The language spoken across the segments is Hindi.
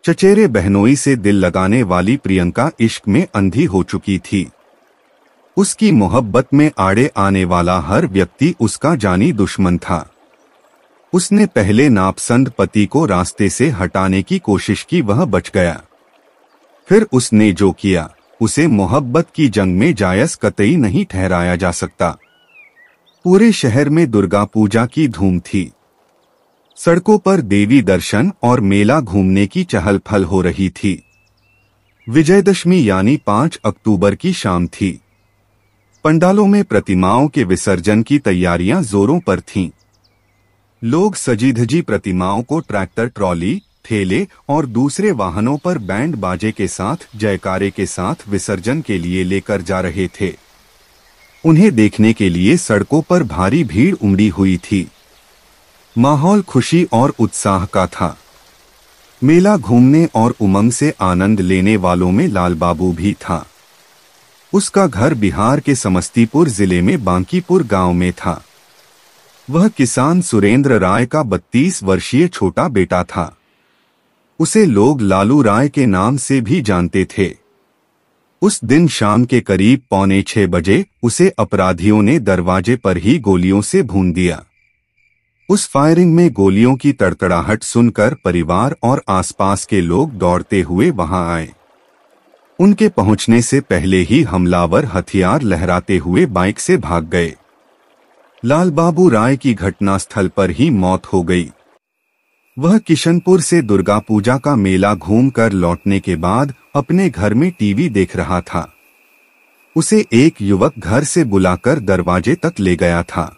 चचेरे बहनोई से दिल लगाने वाली प्रियंका इश्क में अंधी हो चुकी थी। उसकी मोहब्बत में आड़े आने वाला हर व्यक्ति उसका जानी दुश्मन था। उसने पहले नापसंद पति को रास्ते से हटाने की कोशिश की, वह बच गया। फिर उसने जो किया उसे मोहब्बत की जंग में जायज कतई नहीं ठहराया जा सकता। पूरे शहर में दुर्गा पूजा की धूम थी। सड़कों पर देवी दर्शन और मेला घूमने की चहल पहल हो रही थी। विजयदशमी यानी 5 अक्टूबर की शाम थी। पंडालों में प्रतिमाओं के विसर्जन की तैयारियां जोरों पर थीं। लोग सजी धजी प्रतिमाओं को ट्रैक्टर, ट्रॉली, ठेले और दूसरे वाहनों पर बैंड बाजे के साथ, जयकारे के साथ विसर्जन के लिए लेकर जा रहे थे। उन्हें देखने के लिए सड़कों पर भारी भीड़ उमड़ी हुई थी। माहौल खुशी और उत्साह का था। मेला घूमने और उमंग से आनंद लेने वालों में लाल बाबू भी था। उसका घर बिहार के समस्तीपुर जिले में बांकीपुर गांव में था। वह किसान सुरेंद्र राय का 32 वर्षीय छोटा बेटा था। उसे लोग लालू राय के नाम से भी जानते थे। उस दिन शाम के करीब 5:45 बजे उसे अपराधियों ने दरवाजे पर ही गोलियों से भून दिया। उस फायरिंग में गोलियों की तड़तड़ाहट सुनकर परिवार और आसपास के लोग दौड़ते हुए वहां आए। उनके पहुंचने से पहले ही हमलावर हथियार लहराते हुए बाइक से भाग गए। लाल बाबू राय की घटनास्थल पर ही मौत हो गई। वह किशनपुर से दुर्गा पूजा का मेला घूमकर लौटने के बाद अपने घर में टीवी देख रहा था। उसे एक युवक घर से बुलाकर दरवाजे तक ले गया था।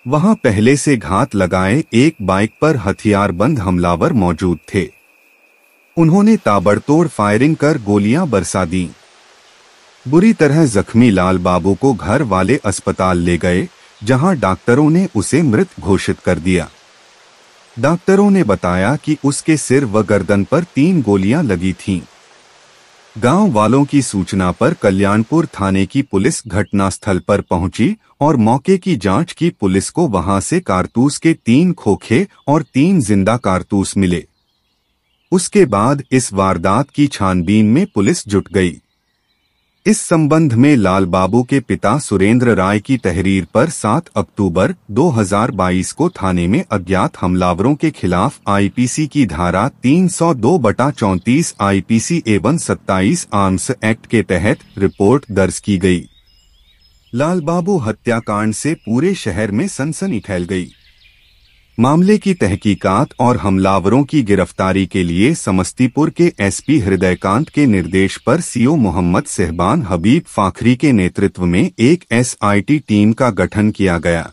वहां पहले से घात लगाए एक बाइक पर हथियारबंद हमलावर मौजूद थे। उन्होंने ताबड़तोड़ फायरिंग कर गोलियां बरसा दी। बुरी तरह जख्मी लाल बाबू को घर वाले अस्पताल ले गए, जहां डॉक्टरों ने उसे मृत घोषित कर दिया। डॉक्टरों ने बताया कि उसके सिर व गर्दन पर 3 गोलियां लगी थीं। गांव वालों की सूचना पर कल्याणपुर थाने की पुलिस घटनास्थल पर पहुंची और मौके की जांच की। पुलिस को वहां से कारतूस के 3 खोखे और 3 जिंदा कारतूस मिले। उसके बाद इस वारदात की छानबीन में पुलिस जुट गई। इस संबंध में लाल बाबू के पिता सुरेंद्र राय की तहरीर पर 7 अक्टूबर 2022 को थाने में अज्ञात हमलावरों के खिलाफ आईपीसी की धारा 302/34 आईपीसी एवं 27 आर्म्स एक्ट के तहत रिपोर्ट दर्ज की गई। लाल बाबू हत्याकांड से पूरे शहर में सनसनी फैल गई। मामले की तहकीकात और हमलावरों की गिरफ्तारी के लिए समस्तीपुर के एसपी हृदयकांत के निर्देश पर सीओ मोहम्मद सहबान हबीब फाखरी के नेतृत्व में एक एसआईटी टीम का गठन किया गया।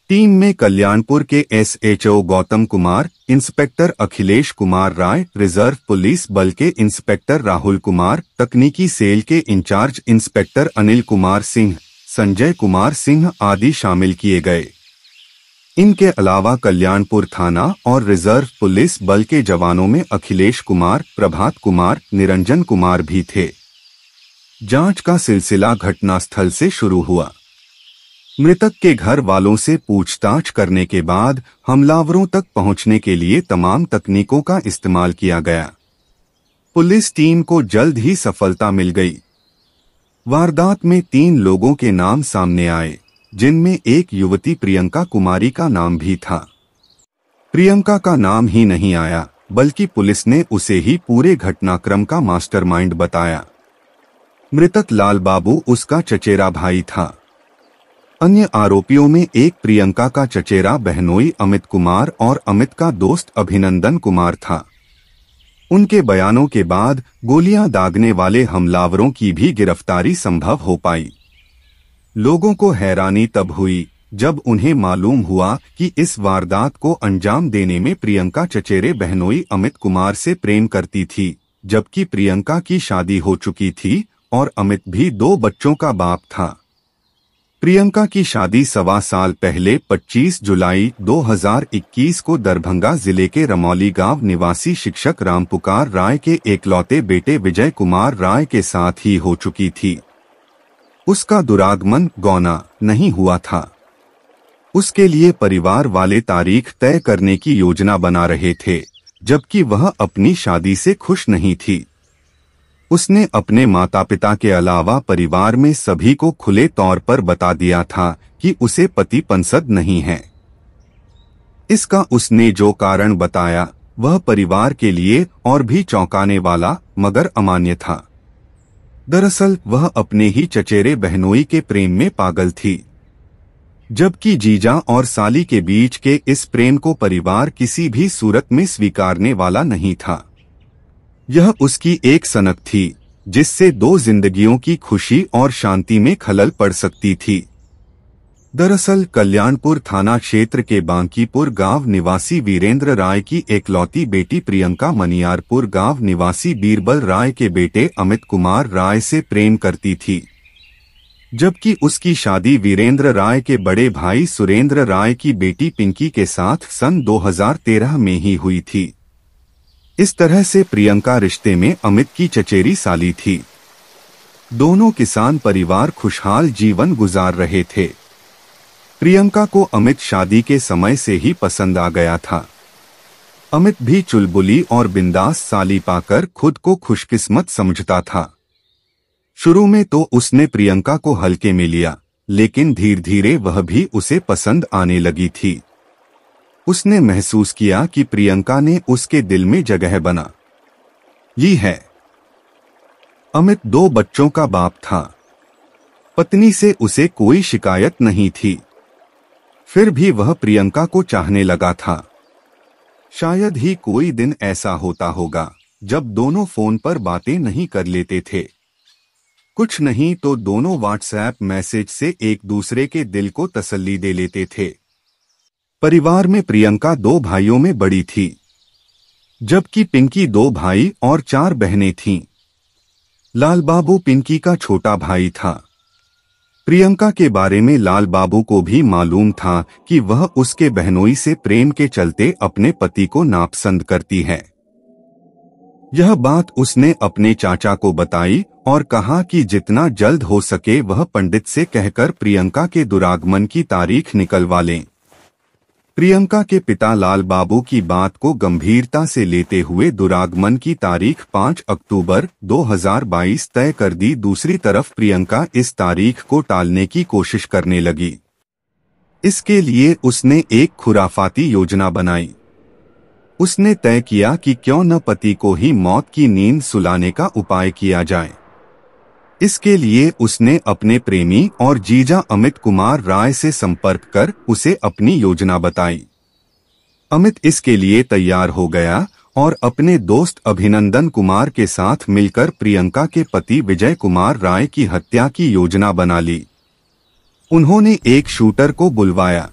टीम में कल्याणपुर के SHO Gautam Kumar, inspector Akhilesh Kumar Rai, reserve police बल के इंस्पेक्टर राहुल कुमार, तकनीकी सेल के इंचार्ज इंस्पेक्टर अनिल कुमार सिंह, संजय कुमार सिंह आदि शामिल किए गए। इनके अलावा कल्याणपुर थाना और रिजर्व पुलिस बल के जवानों में अखिलेश कुमार, प्रभात कुमार, निरंजन कुमार भी थे। जांच का सिलसिला घटनास्थल से शुरू हुआ। मृतक के घर वालों से पूछताछ करने के बाद हमलावरों तक पहुंचने के लिए तमाम तकनीकों का इस्तेमाल किया गया। पुलिस टीम को जल्द ही सफलता मिल गई। वारदात में 3 लोगों के नाम सामने आए, जिनमें एक युवती प्रियंका कुमारी का नाम भी था। प्रियंका का नाम ही नहीं आया, बल्कि पुलिस ने उसे ही पूरे घटनाक्रम का मास्टरमाइंड बताया। मृतक लाल बाबू उसका चचेरा भाई था। अन्य आरोपियों में एक प्रियंका का चचेरा बहनोई अमित कुमार और अमित का दोस्त अभिनंदन कुमार था। उनके बयानों के बाद गोलियां दागने वाले हमलावरों की भी गिरफ्तारी संभव हो पाई। लोगों को हैरानी तब हुई जब उन्हें मालूम हुआ कि इस वारदात को अंजाम देने में प्रियंका चचेरे बहनोई अमित कुमार से प्रेम करती थी, जबकि प्रियंका की शादी हो चुकी थी और अमित भी 2 बच्चों का बाप था। प्रियंका की शादी 1.25 साल पहले 25 जुलाई 2021 को दरभंगा जिले के रमौली गांव निवासी शिक्षक रामपुकार राय के एकलौते बेटे विजय कुमार राय के साथ ही हो चुकी थी। उसका दुरागमन गौना नहीं हुआ था। उसके लिए परिवार वाले तारीख तय करने की योजना बना रहे थे, जबकि वह अपनी शादी से खुश नहीं थी। उसने अपने माता पिता के अलावा परिवार में सभी को खुले तौर पर बता दिया था कि उसे पति पसंद नहीं है। इसका उसने जो कारण बताया वह परिवार के लिए और भी चौंकाने वाला मगर अमान्य था। दरअसल वह अपने ही चचेरे बहनोई के प्रेम में पागल थी, जबकि जीजा और साली के बीच के इस प्रेम को परिवार किसी भी सूरत में स्वीकारने वाला नहीं था। यह उसकी एक सनक थी जिससे दो जिंदगियों की खुशी और शांति में खलल पड़ सकती थी। दरअसल कल्याणपुर थाना क्षेत्र के बांकीपुर गांव निवासी वीरेंद्र राय की एकलौती बेटी प्रियंका मनियारपुर गांव निवासी बीरबल राय के बेटे अमित कुमार राय से प्रेम करती थी, जबकि उसकी शादी वीरेंद्र राय के बड़े भाई सुरेंद्र राय की बेटी पिंकी के साथ सन 2013 में ही हुई थी। इस तरह से प्रियंका रिश्ते में अमित की चचेरी साली थी। दोनों किसान परिवार खुशहाल जीवन गुजार रहे थे। प्रियंका को अमित शादी के समय से ही पसंद आ गया था। अमित भी चुलबुली और बिंदास साली पाकर खुद को खुशकिस्मत समझता था। शुरू में तो उसने प्रियंका को हल्के में लिया, लेकिन धीरे धीरे वह भी उसे पसंद आने लगी थी। उसने महसूस किया कि प्रियंका ने उसके दिल में जगह बना ली है। अमित 2 बच्चों का बाप था। पत्नी से उसे कोई शिकायत नहीं थी, फिर भी वह प्रियंका को चाहने लगा था। शायद ही कोई दिन ऐसा होता होगा जब दोनों फोन पर बातें नहीं कर लेते थे। कुछ नहीं तो दोनों व्हाट्सएप मैसेज से एक दूसरे के दिल को तसल्ली दे लेते थे। परिवार में प्रियंका 2 भाइयों में बड़ी थी, जबकि पिंकी 2 भाई और 4 बहनें थीं। लाल बाबू पिंकी का छोटा भाई था। प्रियंका के बारे में लाल बाबू को भी मालूम था कि वह उसके बहनोई से प्रेम के चलते अपने पति को नापसंद करती है। यह बात उसने अपने चाचा को बताई और कहा कि जितना जल्द हो सके वह पंडित से कहकर प्रियंका के दुरागमन की तारीख निकलवा लें। प्रियंका के पिता लाल बाबू की बात को गंभीरता से लेते हुए दुरागमन की तारीख 5 अक्टूबर 2022 तय कर दी। दूसरी तरफ प्रियंका इस तारीख को टालने की कोशिश करने लगी। इसके लिए उसने एक खुराफाती योजना बनाई। उसने तय किया कि क्यों न पति को ही मौत की नींद सुलाने का उपाय किया जाए। इसके लिए उसने अपने प्रेमी और जीजा अमित कुमार राय से संपर्क कर उसे अपनी योजना बताई। अमित इसके लिए तैयार हो गया और अपने दोस्त अभिनंदन कुमार के साथ मिलकर प्रियंका के पति विजय कुमार राय की हत्या की योजना बना ली। उन्होंने एक शूटर को बुलवाया।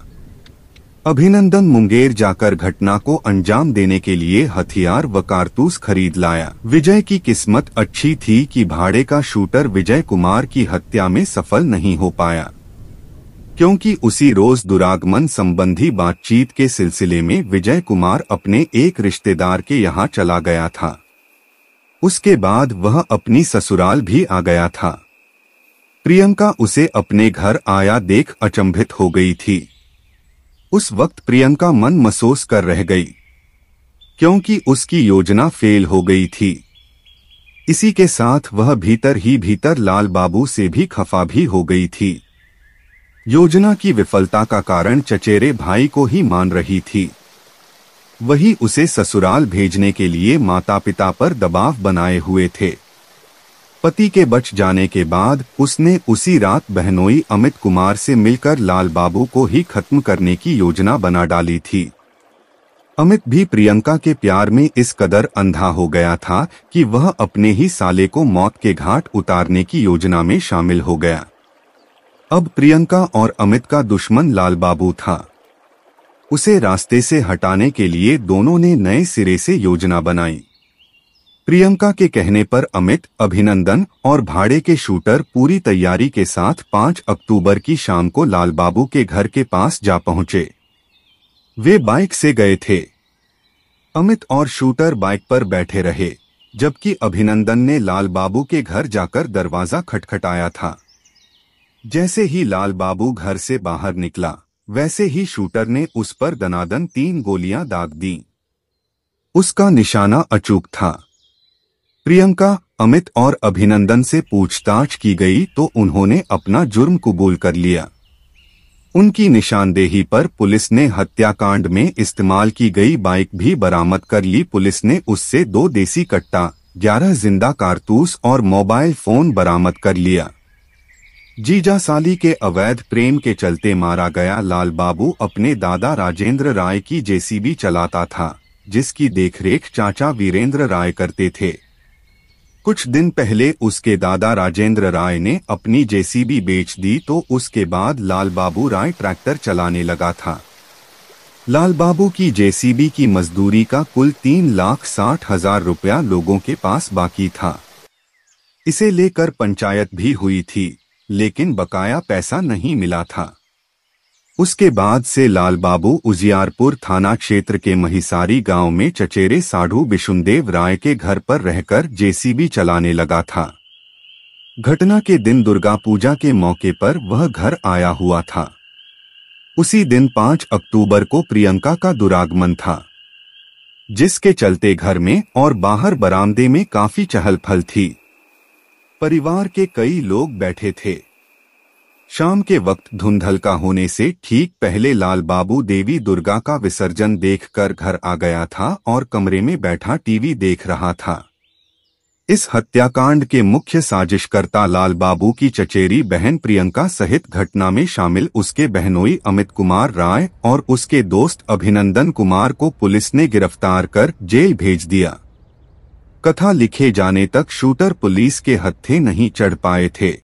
अभिनंदन मुंगेर जाकर घटना को अंजाम देने के लिए हथियार व कारतूस खरीद लाया। विजय की किस्मत अच्छी थी कि भाड़े का शूटर विजय कुमार की हत्या में सफल नहीं हो पाया, क्योंकि उसी रोज दुरागमन संबंधी बातचीत के सिलसिले में विजय कुमार अपने एक रिश्तेदार के यहाँ चला गया था। उसके बाद वह अपनी ससुराल भी आ गया था। प्रियंका उसे अपने घर आया देख अचंभित हो गई थी। उस वक्त प्रियंका मन महसूस कर रह गई, क्योंकि उसकी योजना फेल हो गई थी। इसी के साथ वह भीतर ही भीतर लाल बाबू से भी खफा भी हो गई थी। योजना की विफलता का कारण चचेरे भाई को ही मान रही थी। वही उसे ससुराल भेजने के लिए माता पिता पर दबाव बनाए हुए थे। पति के बच जाने के बाद उसने उसी रात बहनोई अमित कुमार से मिलकर लाल बाबू को ही खत्म करने की योजना बना डाली थी। अमित भी प्रियंका के प्यार में इस कदर अंधा हो गया था कि वह अपने ही साले को मौत के घाट उतारने की योजना में शामिल हो गया। अब प्रियंका और अमित का दुश्मन लाल बाबू था। उसे रास्ते से हटाने के लिए दोनों ने नए सिरे से योजना बनाई। प्रियंका के कहने पर अमित, अभिनंदन और भाड़े के शूटर पूरी तैयारी के साथ 5 अक्टूबर की शाम को लाल बाबू के घर के पास जा पहुंचे। वे बाइक से गए थे। अमित और शूटर बाइक पर बैठे रहे, जबकि अभिनंदन ने लाल बाबू के घर जाकर दरवाजा खटखटाया था। जैसे ही लाल बाबू घर से बाहर निकला, वैसे ही शूटर ने उस पर दनादन 3 गोलियां दाग दी। उसका निशाना अचूक था। प्रियंका, अमित और अभिनंदन से पूछताछ की गई तो उन्होंने अपना जुर्म कबूल कर लिया। उनकी निशानदेही पर पुलिस ने हत्याकांड में इस्तेमाल की गई बाइक भी बरामद कर ली। पुलिस ने उससे 2 देसी कट्टा, 11 जिंदा कारतूस और मोबाइल फोन बरामद कर लिया। जीजा साली के अवैध प्रेम के चलते मारा गया लाल बाबू अपने दादा राजेंद्र राय की जेसीबी चलाता था, जिसकी देखरेख चाचा वीरेंद्र राय करते थे। कुछ दिन पहले उसके दादा राजेंद्र राय ने अपनी जेसीबी बेच दी तो उसके बाद लाल बाबू राय ट्रैक्टर चलाने लगा था। लाल बाबू की जेसीबी की मजदूरी का कुल 3,60,000 रुपया लोगों के पास बाकी था। इसे लेकर पंचायत भी हुई थी, लेकिन बकाया पैसा नहीं मिला था। उसके बाद से लाल बाबू उजियारपुर थाना क्षेत्र के महिसारी गांव में चचेरे साधु बिशुनदेव राय के घर पर रहकर जेसीबी चलाने लगा था। घटना के दिन दुर्गा पूजा के मौके पर वह घर आया हुआ था। उसी दिन 5 अक्टूबर को प्रियंका का दुरागमन था, जिसके चलते घर में और बाहर बरामदे में काफी चहल पहल थी। परिवार के कई लोग बैठे थे। शाम के वक्त धुंध हल्का होने से ठीक पहले लाल बाबू देवी दुर्गा का विसर्जन देखकर घर आ गया था और कमरे में बैठा टीवी देख रहा था। इस हत्याकांड के मुख्य साजिशकर्ता लाल बाबू की चचेरी बहन प्रियंका सहित घटना में शामिल उसके बहनोई अमित कुमार राय और उसके दोस्त अभिनंदन कुमार को पुलिस ने गिरफ्तार कर जेल भेज दिया। कथा लिखे जाने तक शूटर पुलिस के हत्थे नहीं चढ़ पाए थे।